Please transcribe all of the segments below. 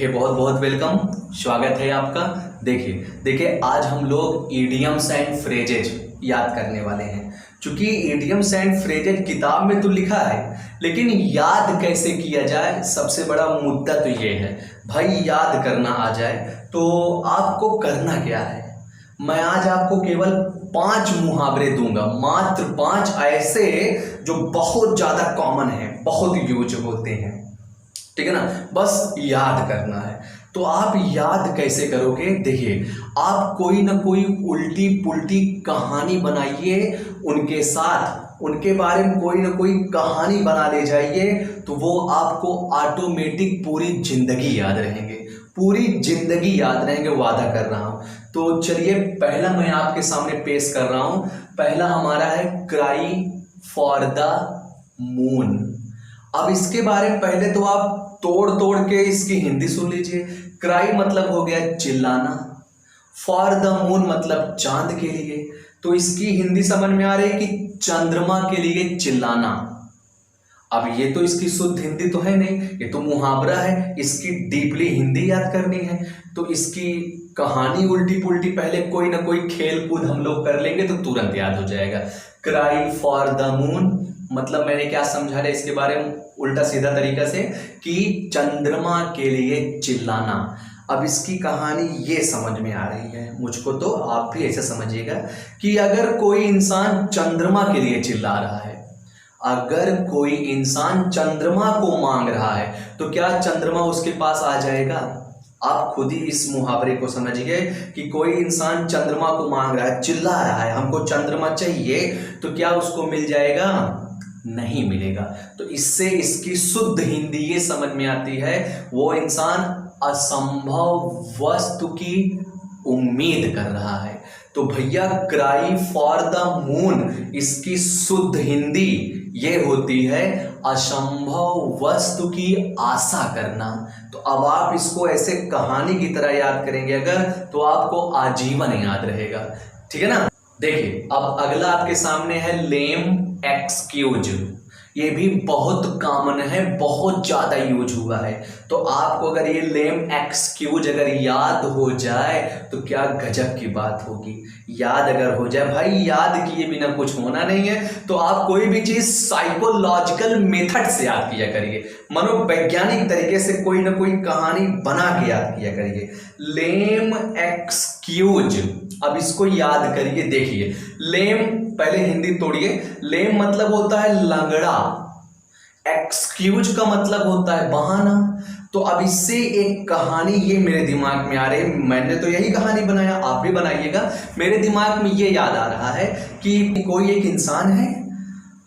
बहुत बहुत वेलकम, स्वागत है आपका। देखिए देखिए आज हम लोग इडियम्स एंड फ्रेजेज याद करने वाले हैं। चूंकि इडियम्स एंड फ्रेजेज किताब में तो लिखा है, लेकिन याद कैसे किया जाए, सबसे बड़ा मुद्दा तो ये है। भाई याद करना आ जाए तो आपको करना क्या है, मैं आज आपको केवल 5 मुहावरे दूंगा, मात्र 5 ऐसे जो बहुत ज़्यादा कॉमन है, बहुत यूज होते हैं, ठीक है ना। बस याद करना है। तो आप याद कैसे करोगे? देखिए, आप कोई ना कोई उल्टी पुल्टी कहानी बनाइए, उनके साथ उनके बारे में कोई ना कोई कहानी बना ले जाइए, तो वो आपको ऑटोमेटिक पूरी जिंदगी याद रहेंगे, पूरी जिंदगी याद रहेंगे, वादा कर रहा हूं। तो चलिए पहला मैं आपके सामने पेश कर रहा हूं। पहला हमारा है क्राई फॉर द मून। अब इसके बारे में पहले तो आप तोड़ तोड़ के इसकी हिंदी सुन लीजिए। क्राई मतलब हो गया चिल्लाना, फॉर द मून मतलब चांद के लिए। तो इसकी हिंदी समझ में आ रही है कि चंद्रमा के लिए चिल्लाना। अब ये तो इसकी शुद्ध हिंदी तो है नहीं, ये तो मुहावरा है, इसकी डीपली हिंदी याद करनी है। तो इसकी कहानी उल्टी पुल्टी पहले कोई ना कोई खेल कूद हम लोग कर लेंगे तो तुरंत याद हो जाएगा। क्राई फॉर द मून मतलब मैंने क्या समझा है इसके बारे में उल्टा सीधा तरीका से, कि चंद्रमा के लिए चिल्लाना। अब इसकी कहानी ये समझ में आ रही है मुझको, तो आप भी ऐसे समझिएगा कि अगर कोई इंसान चंद्रमा के लिए चिल्ला रहा है, अगर कोई इंसान चंद्रमा को मांग रहा है, तो क्या चंद्रमा उसके पास आ जाएगा? आप खुद ही इस मुहावरे को समझिए कि कोई इंसान चंद्रमा को मांग रहा है, चिल्ला रहा है हमको चंद्रमा चाहिए, तो क्या उसको मिल जाएगा? नहीं मिलेगा। तो इससे इसकी शुद्ध हिंदी ये समझ में आती है, वो इंसान असंभव वस्तु की उम्मीद कर रहा है। तो भैया क्राई फॉर द मून इसकी शुद्ध हिंदी ये होती है असंभव वस्तु की आशा करना। तो अब आप इसको ऐसे कहानी की तरह याद करेंगे अगर, तो आपको आजीवन याद रहेगा, ठीक है ना। देखिए अब अगला आपके सामने है लेम एक्सक्यूज। ये भी बहुत कॉमन है, बहुत ज्यादा यूज हुआ है। तो आपको अगर ये लेम एक्सक्यूज अगर याद हो जाए तो क्या गजब की बात होगी। याद अगर हो जाए, भाई याद किए बिना कुछ होना नहीं है। तो आप कोई भी चीज साइकोलॉजिकल मेथड से याद किया करिए, मनोवैज्ञानिक तरीके से कोई ना कोई कहानी बना के याद किया करिए। लेम एक्सक्यूज, अब इसको याद करिए। देखिए लेम, पहले हिंदी तोड़िए। लेम मतलब होता है लंगड़ा, एक्सक्यूज का मतलब होता है बहाना। तो अब इससे एक कहानी ये मेरे दिमाग में आ रही है, मैंने तो यही कहानी बनाया, आप भी बनाइएगा। मेरे दिमाग में ये याद आ रहा है कि कोई एक इंसान है,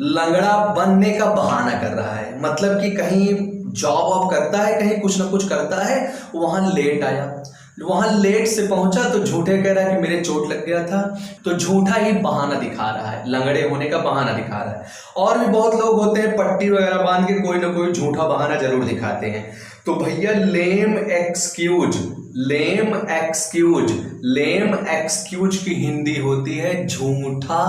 लंगड़ा बनने का बहाना कर रहा है, मतलब कि कहीं जॉब वॉब करता है, कहीं कुछ ना कुछ करता है, वहां लेट आया, वहां लेट से पहुंचा तो झूठे कह रहा है कि मेरे चोट लग गया था। तो झूठा ही बहाना दिखा रहा है, लंगड़े होने का बहाना दिखा रहा है। और भी बहुत लोग होते हैं पट्टी वगैरह बांध के कोई ना कोई झूठा बहाना जरूर दिखाते हैं। तो भैया lame excuse, lame excuse, lame excuse की हिंदी होती है झूठा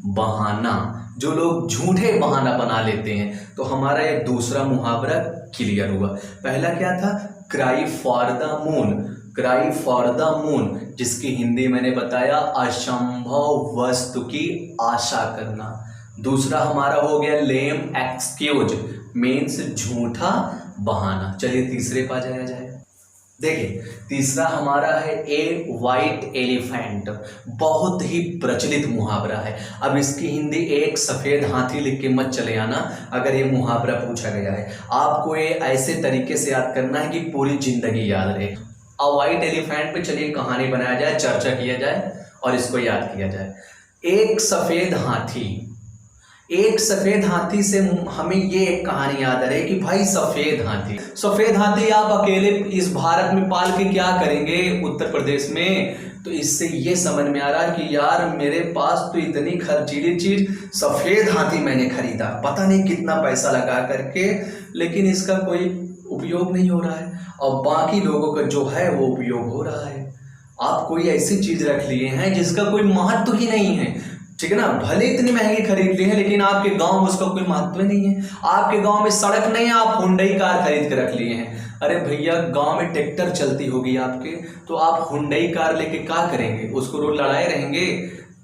बहाना। जो लोग झूठे बहाना बना लेते हैं। तो हमारा ये दूसरा मुहावरा क्लियर हुआ। पहला क्या था? Cry for the moon, cry for the moon जिसकी हिंदी मैंने बताया असंभव वस्तु की आशा करना। दूसरा हमारा हो गया लेम एक्सक्यूज, मीन्स झूठा बहाना। चलिए तीसरे पे जाया जाए। देखिए तीसरा हमारा है ए वाइट एलिफेंट, बहुत ही प्रचलित मुहावरा है। अब इसकी हिंदी एक सफेद हाथी लिख के मत चले आना अगर ये मुहावरा पूछा गया है। आपको ये ऐसे तरीके से याद करना है कि पूरी जिंदगी याद रहे। अ वाइट एलिफेंट पे चलिए कहानी बनाया जाए, चर्चा किया जाए और इसको याद किया जाए। एक सफेद हाथी, एक सफेद हाथी से हमें ये एक कहानी याद आ रही है कि भाई सफेद हाथी, सफेद हाथी आप अकेले इस भारत में पाल के क्या करेंगे उत्तर प्रदेश में। तो इससे ये समझ में आ रहा है कि यार मेरे पास तो इतनी खर्चीली चीज सफेद हाथी मैंने खरीदा, पता नहीं कितना पैसा लगा करके, लेकिन इसका कोई उपयोग नहीं हो रहा है और बाकी लोगों का जो है वो उपयोग हो रहा है। आप कोई ऐसी चीज रख लिए हैं जिसका कोई महत्व ही नहीं है, ठीक है ना। भले इतनी महंगी खरीद ली है लेकिन आपके गांव में उसका कोई महत्व नहीं है। आपके गांव में सड़क नहीं है, आप हुंडई कार खरीद के रख लिए हैं। अरे भैया गांव में ट्रैक्टर चलती होगी आपके, तो आप हुंडई कार लेके क्या करेंगे, उसको रोड लड़ाए रहेंगे।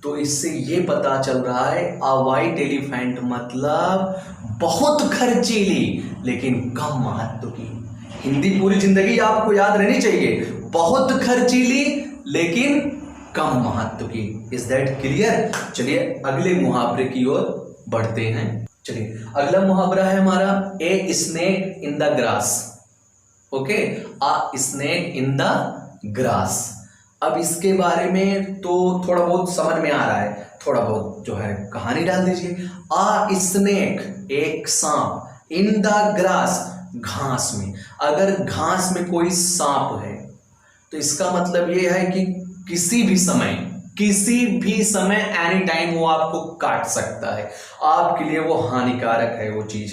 तो इससे ये पता चल रहा है अ वाइट एलिफेंट मतलब बहुत खर्चीली लेकिन कम महत्व की। हिंदी पूरी जिंदगी आपको याद रहनी चाहिए, बहुत खर्चीली लेकिन कम महत्व की। Is that clear? चलिए अगले मुहावरे की ओर बढ़ते हैं। चलिए अगला मुहावरा है हमारा a snake in the grass. Okay, a snake in the grass. अब इसके बारे में तो थोड़ा बहुत समझ में आ रहा है, थोड़ा बहुत जो है कहानी डाल दीजिए। अ स्नेक एक सांप, इन द ग्रास घास में। अगर घास में कोई सांप है तो इसका मतलब ये है कि किसी भी समय एनी टाइम वो आपको काट सकता है, आपके लिए वो हानिकारक है वो चीज।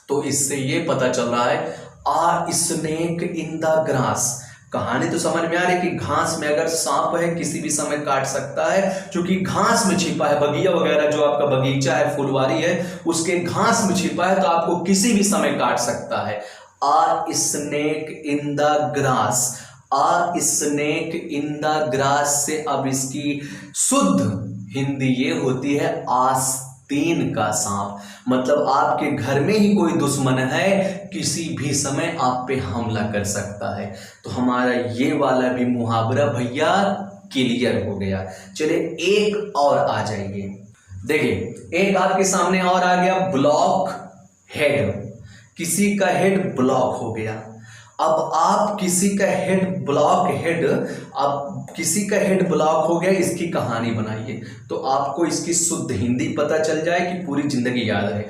तो इससे ये पता चल रहा है a snake in the grass. कहानी तो समझ में आ रही है कि घास में अगर सांप है किसी भी समय काट सकता है, क्योंकि घास में छिपा है। बगिया वगैरह जो आपका बगीचा है, फुलवारी है, उसके घास में छिपा है तो आपको किसी भी समय काट सकता है। A snake in the grass, a snake in the grass से अब इसकी शुद्ध हिंदी ये होती है आस्तीन का सांप। मतलब आपके घर में ही कोई दुश्मन है, किसी भी समय आप पे हमला कर सकता है। तो हमारा ये वाला भी मुहावरा भैया क्लियर हो गया। चलिए एक और आ जाइए। देखिए एक आपके सामने और आ गया, ब्लॉक हेड। किसी का हेड ब्लॉक हो गया। अब आप किसी का हेड ब्लॉक हो गया, इसकी कहानी बनाइए। तो आपको इसकी शुद्ध हिंदी पता चल जाए कि पूरी जिंदगी याद रहे।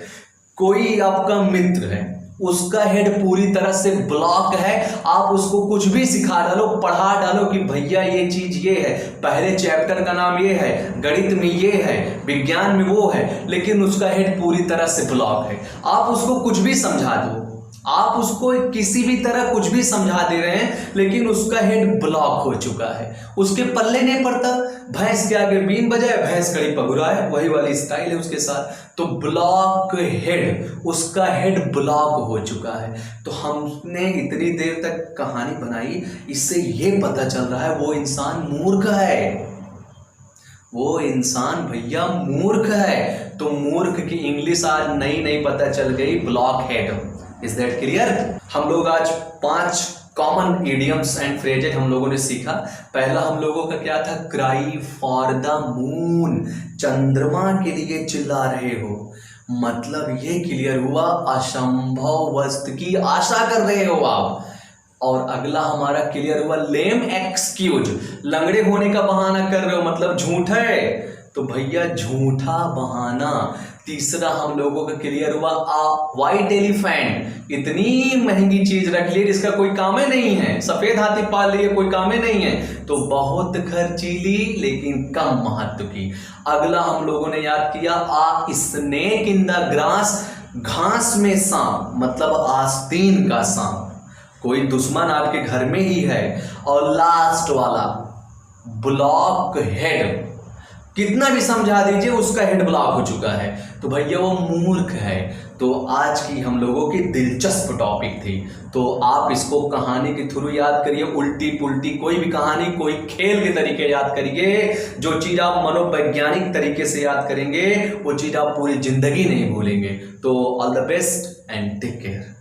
कोई आपका मित्र है, उसका हेड पूरी तरह से ब्लॉक है, आप उसको कुछ भी सिखा डालो, पढ़ा डालो कि भैया ये चीज ये है, पहले चैप्टर का नाम ये है, गणित में ये है, विज्ञान में वो है, लेकिन उसका हेड पूरी तरह से ब्लॉक है। आप उसको कुछ भी समझा दो, आप उसको किसी भी तरह कुछ भी समझा दे रहे हैं, लेकिन उसका हेड ब्लॉक हो चुका है, उसके पल्ले नहीं पड़ता। भैंस के आगे बीन बजाए भैंस कड़ी पगुराए, वही वाली स्टाइल है उसके साथ। तो ब्लॉक हेड, उसका हेड ब्लॉक हो चुका है। तो हमने इतनी देर तक कहानी बनाई, इससे ये पता चल रहा है वो इंसान मूर्ख है, वो इंसान भैया मूर्ख है। तो मूर्ख की इंग्लिश आज नई पता चल गई, block head. Is that clear? हम लोग आज 5 कॉमन इडियम्स एंड फ्रेजेज हम लोगों ने सीखा। पहला हम लोगों का क्या था, क्राई फॉर द मून, चंद्रमा के लिए चिल्ला रहे हो, मतलब ये क्लियर हुआ असंभव वस्तु की आशा कर रहे हो आप। और अगला हमारा क्लियर हुआ लेम एक्सक्यूज, लंगड़े होने का बहाना कर रहे हो मतलब झूठ है, तो भैया झूठा बहाना। तीसरा हम लोगों का क्लियर हुआ व्हाइट एलिफेंट, इतनी महंगी चीज रख ली जिसका कोई काम ही नहीं है, सफेद हाथी पाल लिए कोई काम ही नहीं है, तो बहुत खर्चीली लेकिन कम महत्व की। अगला हम लोगों ने याद किया स्नेक इन द ग्रास, घास में सांप मतलब आस्तीन का सांप, कोई दुश्मन आपके घर में ही है। और लास्ट वाला ब्लॉक हेड, कितना भी समझा दीजिए उसका हेड ब्लॉक हो चुका है, तो भैया वो मूर्ख है। तो आज की हम लोगों की दिलचस्प टॉपिक थी, तो आप इसको कहानी के थ्रू याद करिए, उल्टी पुल्टी कोई भी कहानी, कोई खेल के तरीके याद करिए। जो चीज़ आप मनोवैज्ञानिक तरीके से याद करेंगे वो चीज़ आप पूरी जिंदगी नहीं भूलेंगे। तो all the best and take care.